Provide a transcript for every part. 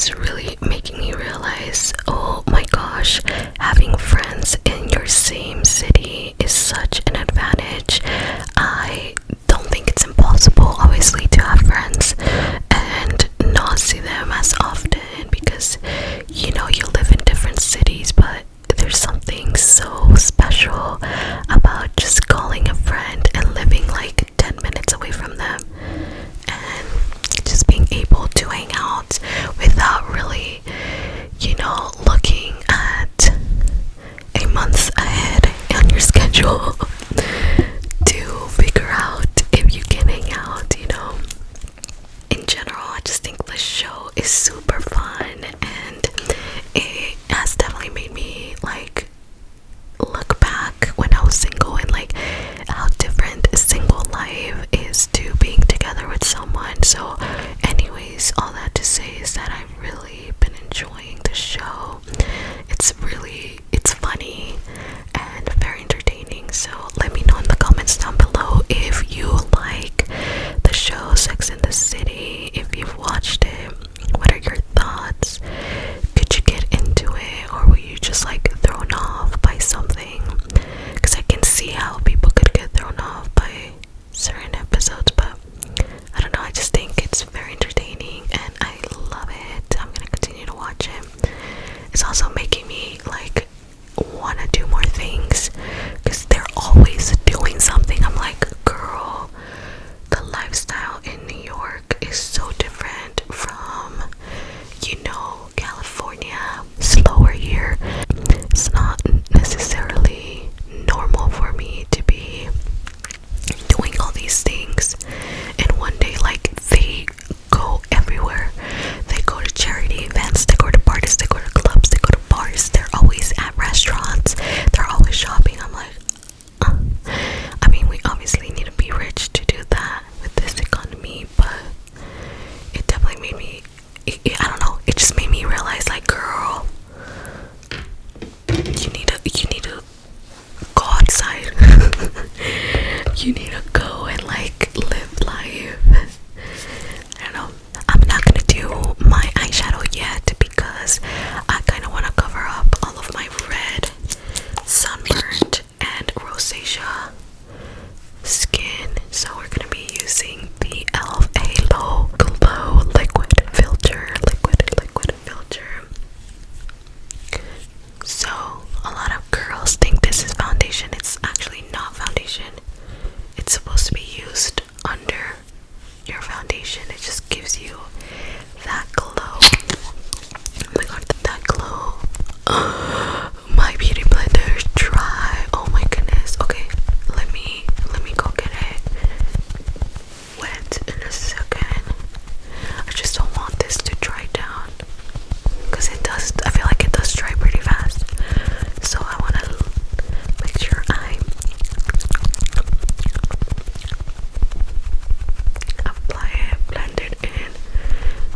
is really making me realize, oh my gosh, having friends in your same city is such an advantage. I don't think it's impossible, obviously, to have friends and not see them as often because, you know, you live in different cities, but there's something so special about just calling a friend and living like 10 minutes away from them and just being able to hang out without really, you know, looking at a month ahead on your schedule to figure out if you can hang out, you know. In general, I just think the show is super fun and it has definitely made me like look back when I was single and like how different a single life is to being together with someone. So anyways, all that to say is that I've really been enjoying the show. It's funny and very entertaining, so let me know in the comments down below if you like the show Sex and the City, if you've watched it. What are your thoughts? Could you get into it, or were you just like thrown off by something? Because I can see how people could get thrown off by certain episodes, but I don't know, I just think it's very entertaining and I love it. I'm gonna continue to watch it. It's also making me like want to do more things because they're always doing something. I'm like, girl, the lifestyle in New York is so different from, you know, California. Slower here. It's not necessarily normal for me to be doing all these things in one day. Like, they go everywhere. They go to charity events, they go to parties, they go to clubs, they go to bars, they're always at restaurants, they're always shopping. I'm like, I mean, we obviously need to be rich to do that with this economy, but it definitely made me, I don't know, it just made me realize, like, girl, you need to go outside. You need to go and like live life. I don't know, I'm not gonna do my eyeshadow yet because I kind of want to cover up all of my red, sunburned, and rosacea skin. So we're gonna be using the e.l.f. Halo Glow Liquid Filter. So a lot of girls think this is foundation. It's actually not foundation. It's supposed to be used under your foundation. It just gives you that glow. Oh my god, that glow. My beauty blender is dry. Oh my goodness. Okay, let me go get it wet in a second. I just don't want this to dry down because it does. I feel like it does dry pretty fast. So I want to make sure I apply it, blend it in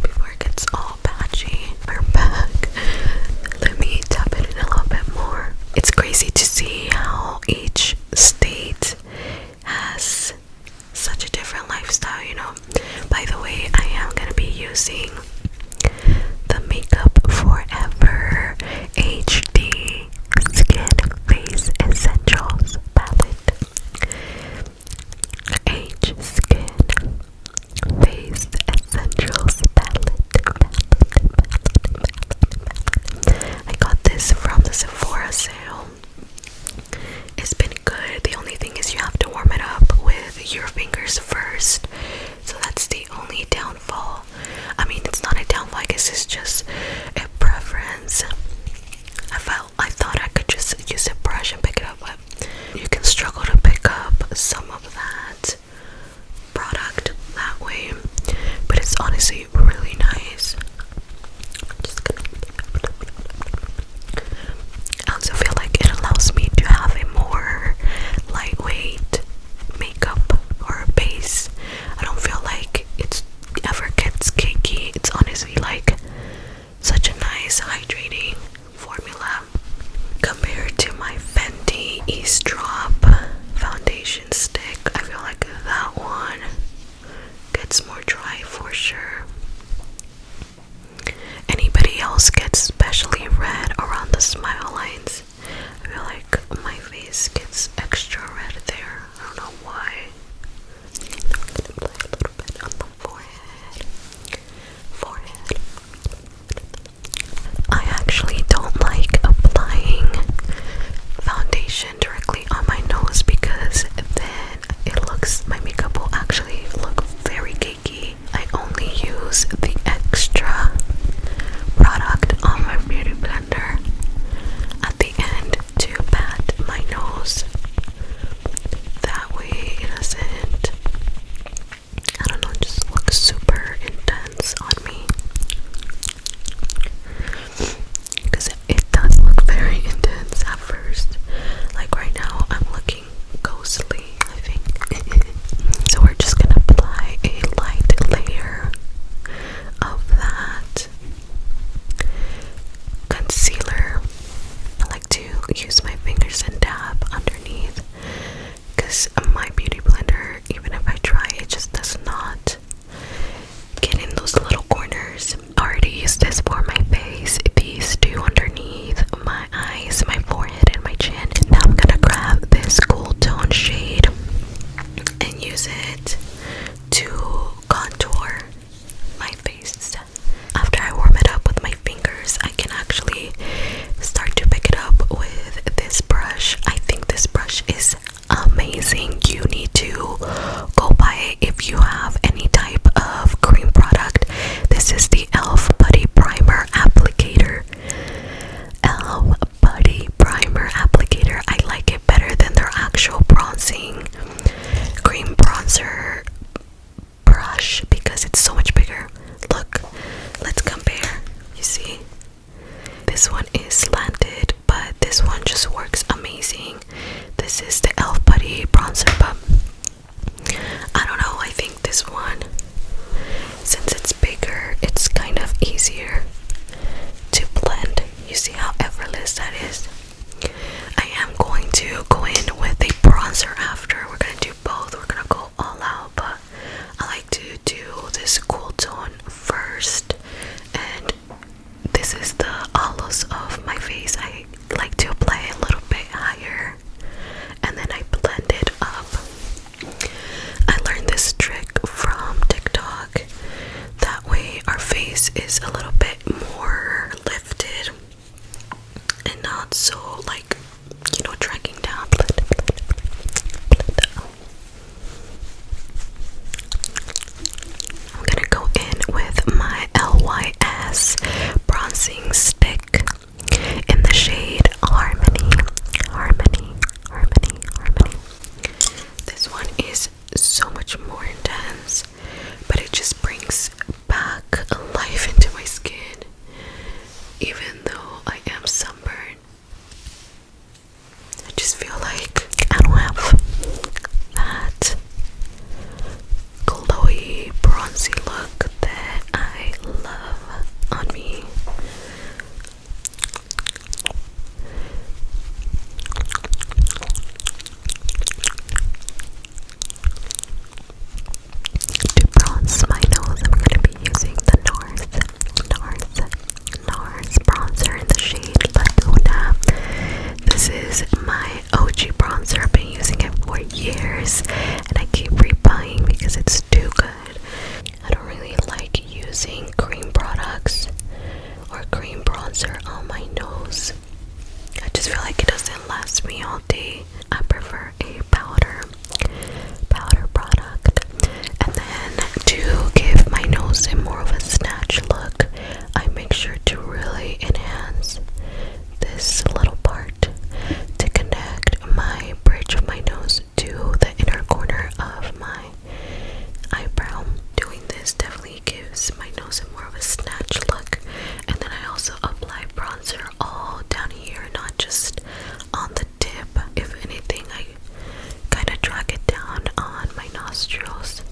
before it gets all patchy. We're back. Let me tap it in a little bit more. It's crazy to see how each state has such a different lifestyle, you know. By the way, I am gonna be using the Makeup Forever HD Skin Face Essentials palette. Skin Face Essentials palette. I got this from the Sephora sale. It's been good. The only thing is you have to warm it up with your fingers first. So that's the only downfall. I mean, it's not a downfall, I guess it's just a preference. I thought I could just use a brush and pick it up, but you can struggle to pick up some of that product that way. But it's honestly really nice. Just gonna, I also feel like it allows me to have a more lightweight makeup or base. I don't feel like it ever gets cakey. It's honestly like such a nice hydrating formula compared to my Fenty Ease Drop foundation stick. I feel like that one gets more dry for sure. this is a little bit more lifted and not so like, you know, dragging down. I'm gonna go in with my LYS bronzing stick in the shade Harmony. This one is so much more intense, but it just brings back life into my skin, even though I am sunburned. I just feel like I don't have that glowy, bronzy look that I love on me. To bronze my nose, I'm going to be using the NARS bronzer in the shade Laguna. This is my OG bronzer. I've been using it for years and I keep rebuying because it's too good. I don't really like using cream products or cream bronzer on my nose. I just feel like it doesn't last me all day. I prefer a powder product. And then to give my nose a more of a snatch look, I make sure to really enhance this little part to connect my bridge of my nose to the inner corner of my eyebrow. Doing this definitely gives my nose a more of a snatch look. And then I also apply bronzer all down here, not just on the tip. If anything, I kind of drag it down on my nostrils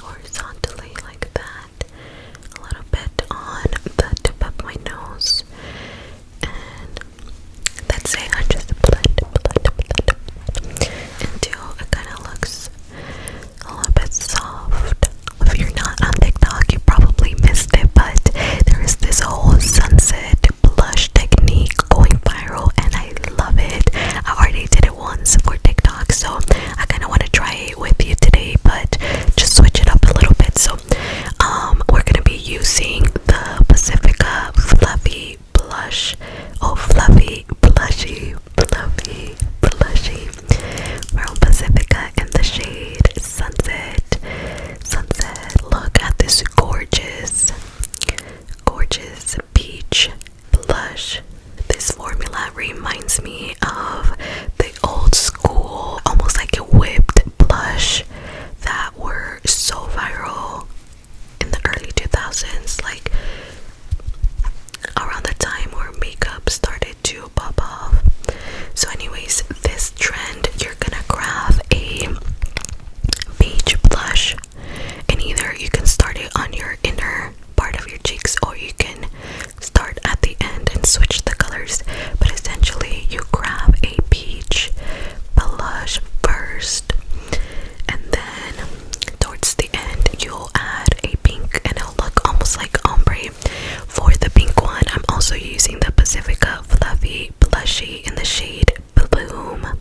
horizontally like that, a little bit on the tip of my nose, and that's it. I just blend until it kind of looks a little bit soft. If you're not on TikTok, you probably missed it, but there is this whole sunset blush technique going viral and I love it. I already did it once for TikTok, so I kind of want to try it with you today, but just switch it up a little bit. So we're gonna be using the Pacifica Fluffy Blush. Oh, fluffy blushy from Pacifica in the shade Sunset. Look at this gorgeous peach blush. This formula reminds me of the old school, almost like a whipped blush that were so viral in the early 2000s, like around the time where makeup started to pop off. So anyways, this trend, you're gonna grab a beige blush, and either you can start it on your inner part of your cheeks or you can start at the end and switch the colors. But essentially you grab a peach blush first, and then towards the end you'll add a pink and it'll look almost like ombre. For the pink one, I'm also using the Pacifica Fluffy Blushy in the shade Bloom.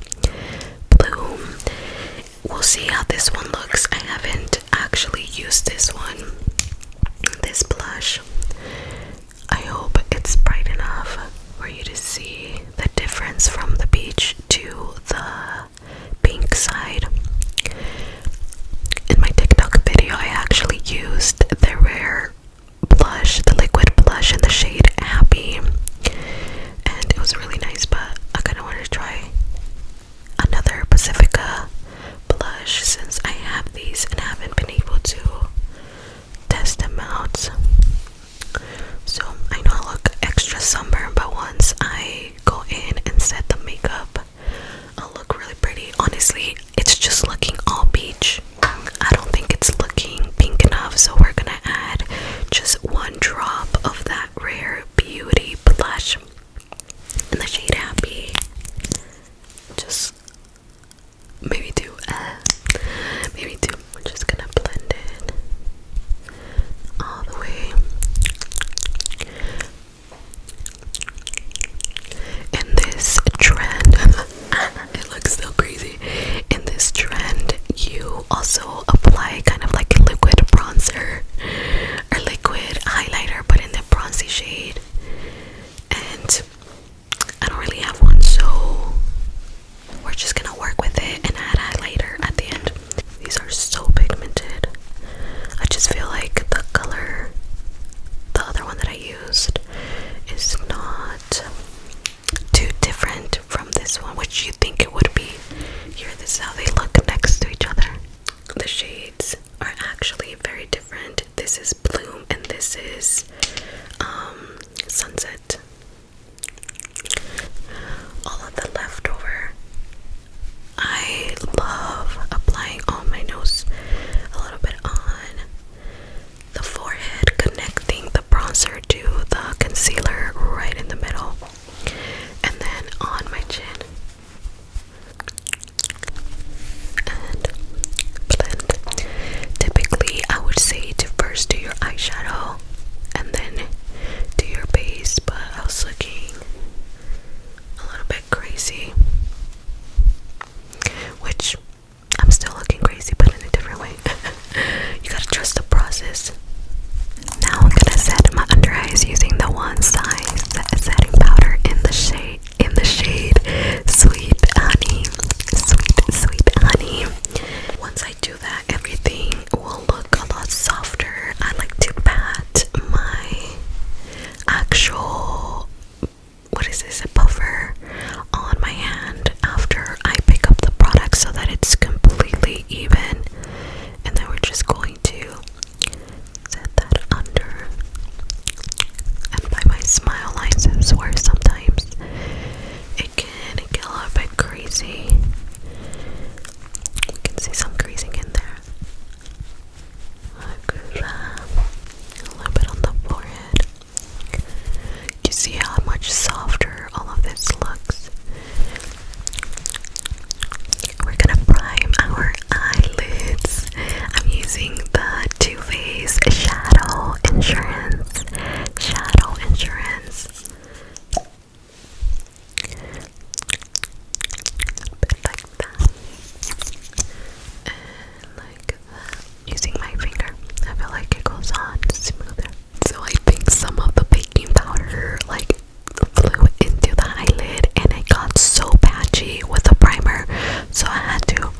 just feel like the color, the other one that I used, is not too different from this one, which you think it would be. Here, this is how they look next to each other. The shades are actually very different. This is Bloom and this is Sunset. All of the leftover, I love applying on my nose, a little bit on the forehead, connecting the bronzer to the concealer right in the middle, and then on my chin, and blend. Typically, I would say to first do your eyeshadow and then do your base, but I was looking a little bit crazy, which I'm still looking crazy, but in a different way. You gotta trust the process. Now I'm gonna set my under eyes using the One Size setting powder in the shade Sweet Honey. Sweet Honey. Once I do that, everything will look a lot softer. I like to pat my actual, what is this, a puffer on my hand after I pick up the product so that it's completely even, and then we're just going to set that under, and by my smile lines is where sometimes it can get a little bit crazy. You can see some creasing in there, like that. A little bit on the forehead. You see how much softer all of this looks. We're gonna prime our eyelids. I'm using the Too Faced Shadow Insurance. A bit like that. And like that. Using my finger. I feel like it goes on smoother. So I think some of the baking powder like flew into the eyelid and it got so patchy with the primer, so I had to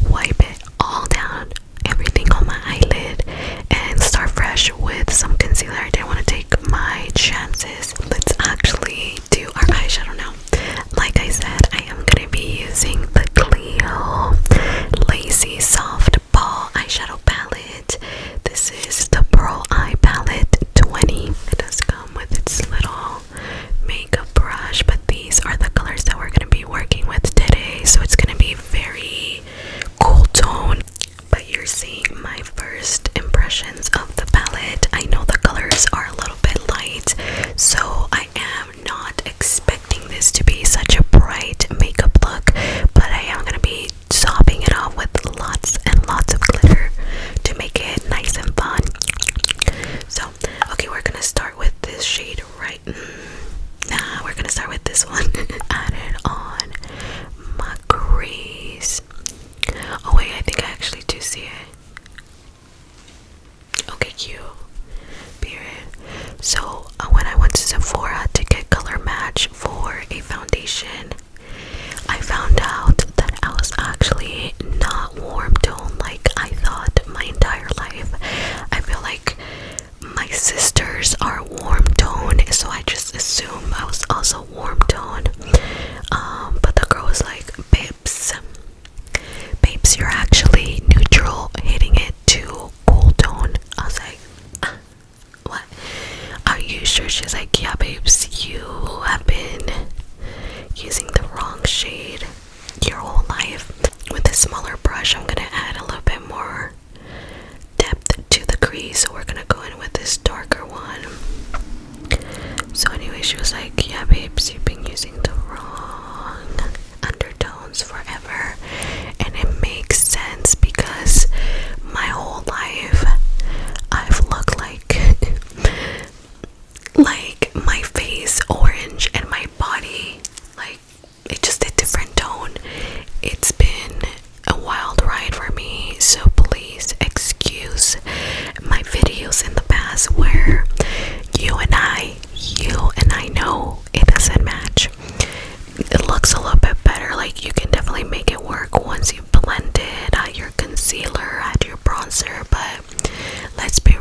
wipe it all down, everything on my eyelid, and start fresh with some concealer. I didn't want to take my chances. Let's actually do our eyeshadow now. Like I said, I am gonna be using the Clio Lazy Soft Ball eyeshadow palette. This is the Pearl Eye Palette 20. It does come with its little makeup brush, but these are the colors that we're going to be working with today, so it's going to be very cool tone. But you're seeing my first impressions of the palette. I know the colors are a little bit light, so I am not expecting this to be such a bright makeup look, but I am going to be topping it off with lots and lots of glitter to make it nice and fun. So, okay, we're gonna start with this shade right. We're gonna start with this one. Add it on my crease. Oh wait, I think I actually do see it. Okay, cute. Period. So when I went to Sephora to get color match for a foundation, I found out that I was actually not warm tone like I thought my entire life. I feel like my sisters are warm tone, so I just assumed I was also warm tone. But the girl was like, babes, you're actually neutral, hitting it to cool tone. I was like, what? Are you sure? She's like, yeah, babes, you have been using the wrong shade your whole life. With a smaller brush, I'm gonna add a little bit more depth to the crease, so we're gonna go in with this darker one. So anyway, she was like, yeah, babes, you've been using the wrong undertones forever, and it makes sense because my whole life I've looked like my face orange and my body like it's just a different tone. It's been a wild ride for me, so please excuse my videos in the past where you and I know it doesn't match. It looks a little bit better, like you can definitely make it work once you blend it, add your concealer, add your bronzer, but let's be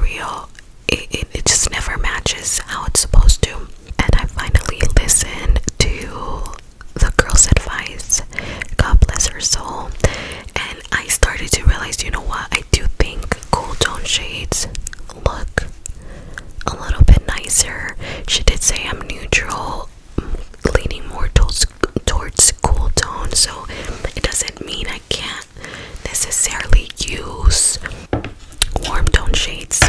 she did say I'm neutral, leaning more towards cool tone, so it doesn't mean I can't necessarily use warm tone shades,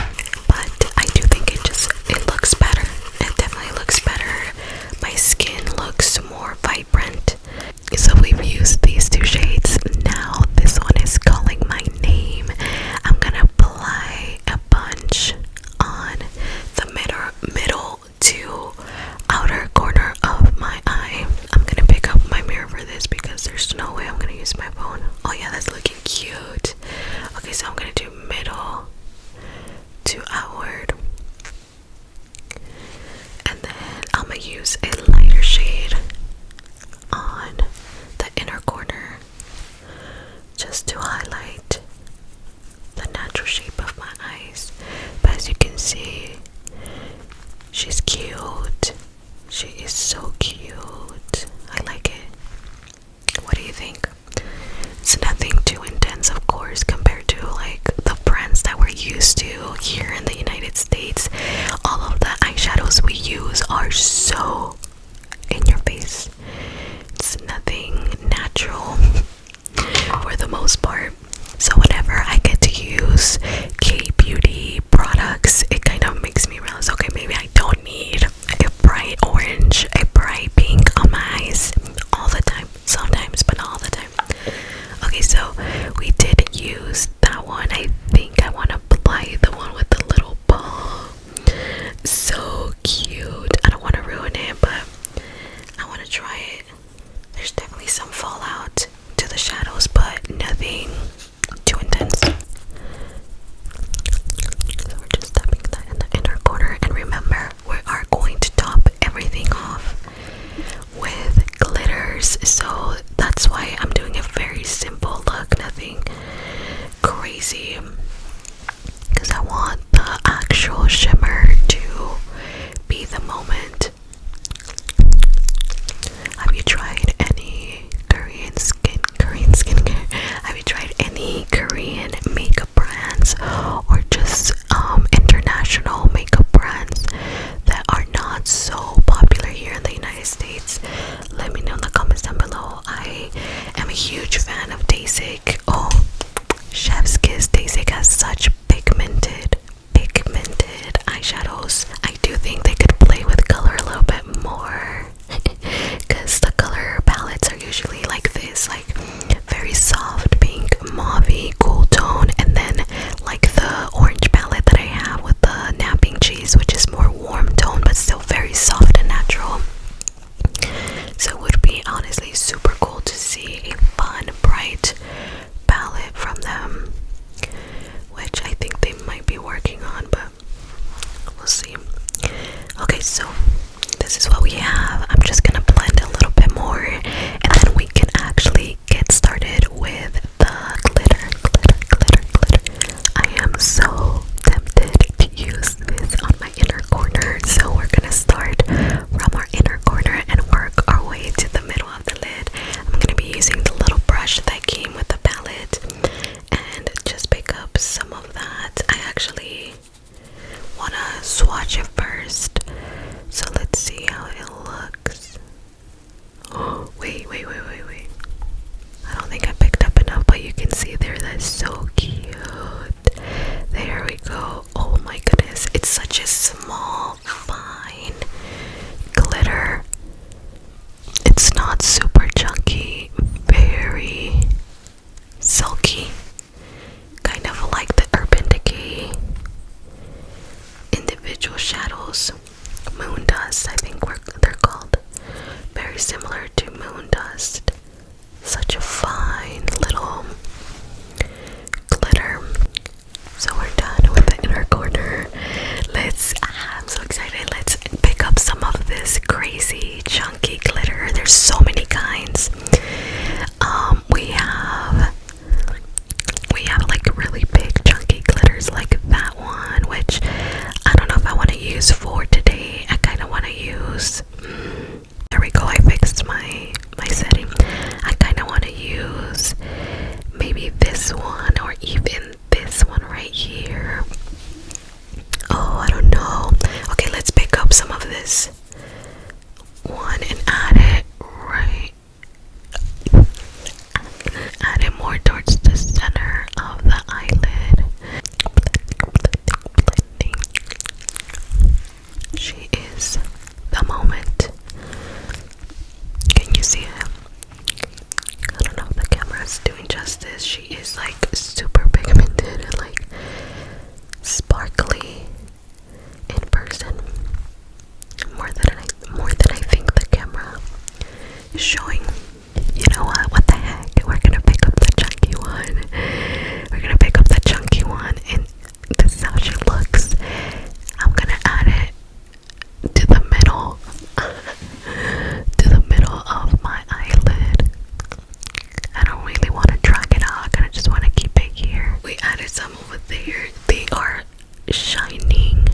but I do think it looks better. It definitely looks better. My skin looks more vibrant. So we've used these two shades. Now this one is calling my name. I'm gonna apply a bunch on the middle to outer corner of my eye. I'm gonna pick up my mirror for this because there's no way I'm gonna use my phone. Oh yeah, that's looking cute. Okay, so I'm gonna do middle to outward, and then I'm gonna use a lighter shade on the inner corner just to highlight the natural shape of my eyes. But as you can see, she's cute. She is so cute. I like it. What do you think? It's nothing too intense, of course, compared to like the brands that we're used to here in the United States. All of the eyeshadows we use are so in your face. It's nothing natural for the most part. So whenever I get to use K-beauty products, it kind of makes me realize, okay, maybe I don't need a bright orange, a bright pink on my eyes all the time. Sometimes, but not all the time. Okay, so we did use that one. I think I want to apply the one with the little ball. So cute. I don't want to ruin it, but I want to try it. There's definitely some fallout to the shadows, but nothing too intense. So we're just tapping that in the inner corner, and remember, we are going to top everything off with glitters, so that's why I'm doing a very simple look, nothing crazy, because I want the actual shimmer to be the moment. Have you tried any Korean skincare? Have you tried any Korean makeup brands or just international makeup brands that are not so popular here in the United States? Let me know in the comments down below. I am a huge fan of Dasik. Oh, chef's kiss. Dasik has such pigmented eyeshadows. I do think they could play with color a little bit more, because the color palettes are usually like this, like very soft pink, mauve, cool tone, and then like the orange palette that I have with the napping cheese, which is more warm tone but still very soft and natural. So it would be honestly super cool to see a fun, bright palette from them, which I think they might be working on, but we'll see. Okay, so this is what we have. I'm just gonna blend a little bit more, and then we can actually get started with the glitter. I am so tempted to use this on my inner corner, so we're gonna start from our inner corner and work our way to the middle of the lid. I'm gonna be using the little brush that came with the palette and just pick up some of that. I actually wanna swatch it first, so let's see how it looks. Oh, wait. I don't think I picked up enough, but you can see there, that's so cute. There we go. Oh my goodness, it's such a small, fine glitter. It's not super chunky, very silky, kind of like the Urban Decay individual shadows. Moon dust, I think they're called. Very similar to moon dust. Such a fine little glitter. So we're done with the inner corner. I'm so excited. Let's pick up some of this crazy chunky glitter. There's so many kinds. We have like really big chunky glitters like that one, which I don't know if I want to use for today. this one and add it more towards the center of the eyelid. Blending. She is the moment. Can you see it? I don't know if the camera is doing justice. She is like super pigmented and like sparkly in person. More than I think the camera is showing. You know what? What the heck? We're gonna pick up the chunky one. We're gonna pick up the chunky one, and this is how she looks. I'm gonna add it to the middle, of my eyelid. I don't really want to drag it out. I kind of just want to keep it here. We added some over there. They are shining.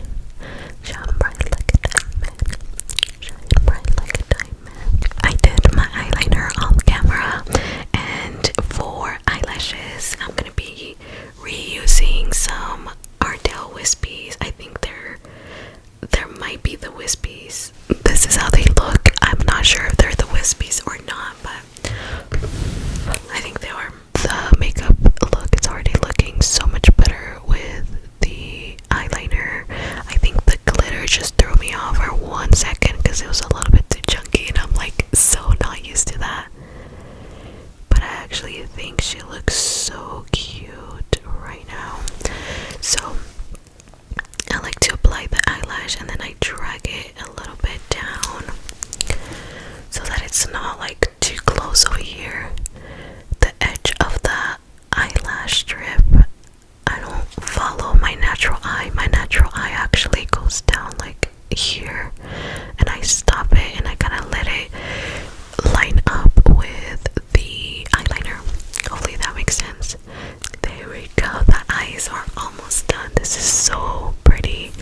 Shine bright like a diamond. Shine bright like a diamond. I did my eyeliner on camera, and for eyelashes, I'm gonna be reusing some Ardell wispies. I think there might be the wispies. This is how they look. I'm not sure if they're the wispies or not, but I think they are. The makeup look is already looking so much better with the eyeliner. I think the glitter just threw me off for 1 second because it was a little bit too chunky, and I'm like so not used to that. But I actually think she looks so cute right now. So I like to apply the eyelash and then I drag it a little bit down so that it's not like too close over here. The edge of the eyelash strip, I don't follow my natural eye. My natural eye actually goes down like here, and I stop it and I kind of let it line up with the eyeliner. Hopefully that makes sense. There we go. The eyes are almost done. This is so pretty.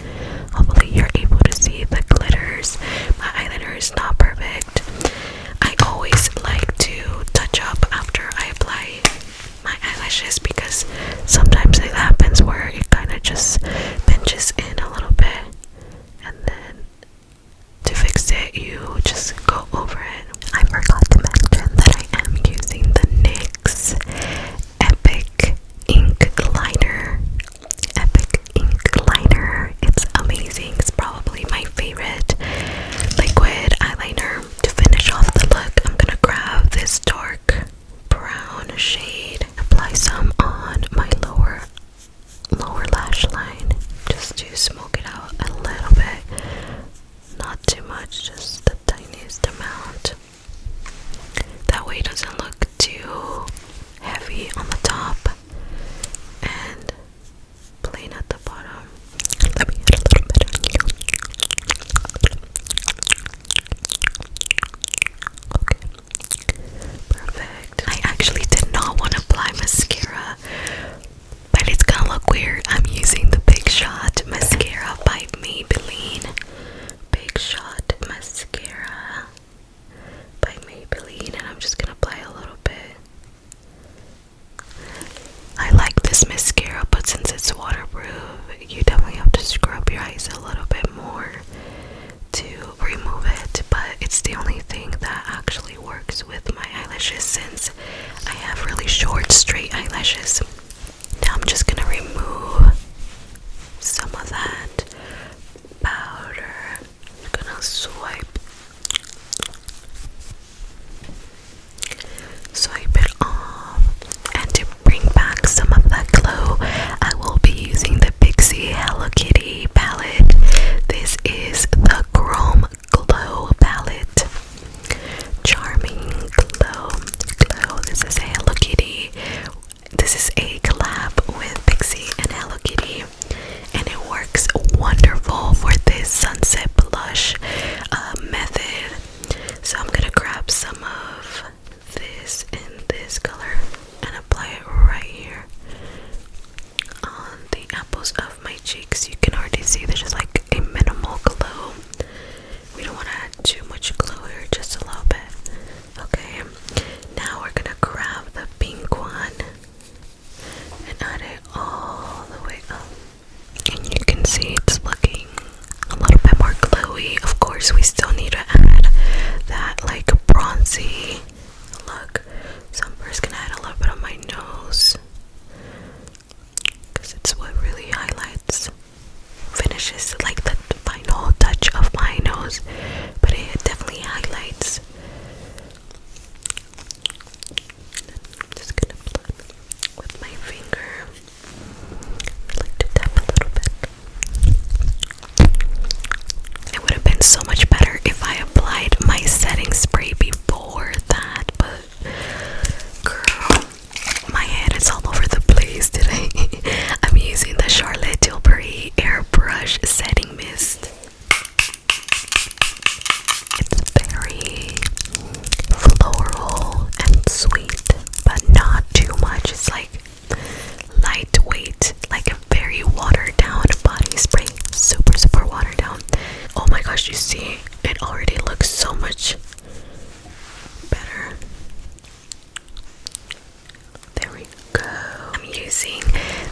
Hopefully you're able to see the glitters. My eyeliner is not perfect. I always like to touch up after I apply my eyelashes because sometimes it happens where it kind of just pinches in a little bit, and then to fix it you just go over it. I forgot to mention that I am using the NYX Epic Ink Liner. It's amazing. It's probably my favorite liquid eyeliner. To finish off the look, I'm gonna grab this dark brown shade, apply some on my lower lash line just to smoke it out a little bit. Not too much, just the tiniest amount. That way it doesn't look too heavy on the top and plain at the bottom. Let me add a little bit on you. Okay, perfect. I actually did not want to apply mascara, but it's gonna look weird. I'm using the Big Shot mascara by Maybelline. Big Shot mascara by Maybelline, and I'm just gonna apply a little bit is like the final touch of my nose, but it definitely highlights. I'm just gonna blend with my finger. I like to tap a little bit. It would have been so much better if I applied my setting spray before that, but girl, my head is all over the place today. I'm using the Charlotte Tilbury airbrush setting mist. It's very floral and sweet, but not too much. It's like lightweight, like a very watered down body spray. Super watered down. Oh my gosh, you see, it already looks so much better. There we go. I'm using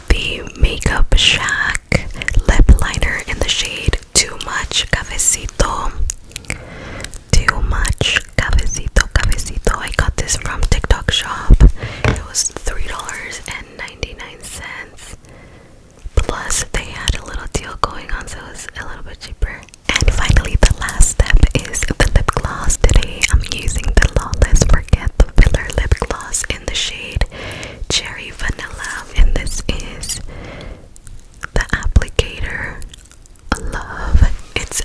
the Makeup Shack lip liner in the shade Too Much Cafecito. Too Much Cafecito, Cafecito. I got this from TikTok shop. It was $3.99. Plus, they had a little deal going on, so it was a little bit cheaper. And finally, the last step is the lip gloss. Today, I'm using the Lawless Forget the Filler lip gloss in the shade Cherry Vanilla, and this is the applicator Love. It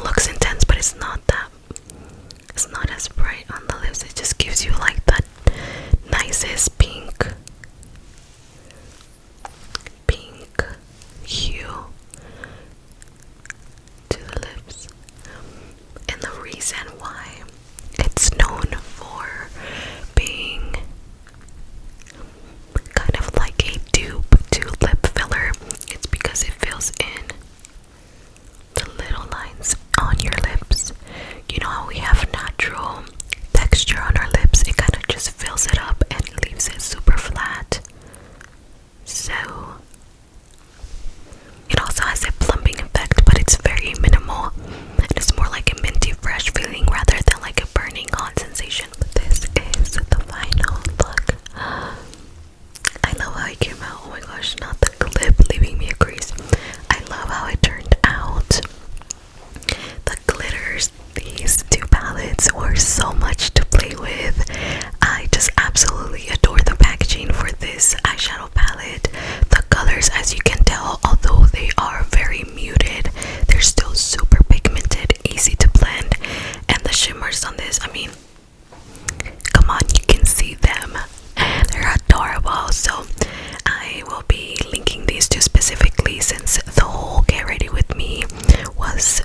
looks intense, but it's not as bright on the lips. It just gives you like that nicest pink hue to the lips. And the reason why it's known for being kind of like a dupe to lip filler, it's because it fills in the little lines on your lips. You know how we have natural texture on our lips? It kind of just fills it up and leaves it super flat. So it also has a plumping effect, but it's very minimal, and it's more like a minty fresh feeling rather than like a burning hot sensation. But this is the final look. I love how it came out. Oh my gosh, not the clip leaving me a crease. I love how it turned out. The glitters, these two palettes were so much to play with. I just absolutely adore the packaging for this eyeshadow palette. The colors, as you can tell, although they are very muted, they're still super pigmented, easy to blend. And the shimmers on this, I mean, come on, you can see them. They're adorable. So I will be linking these two specifically, since the whole get ready with me was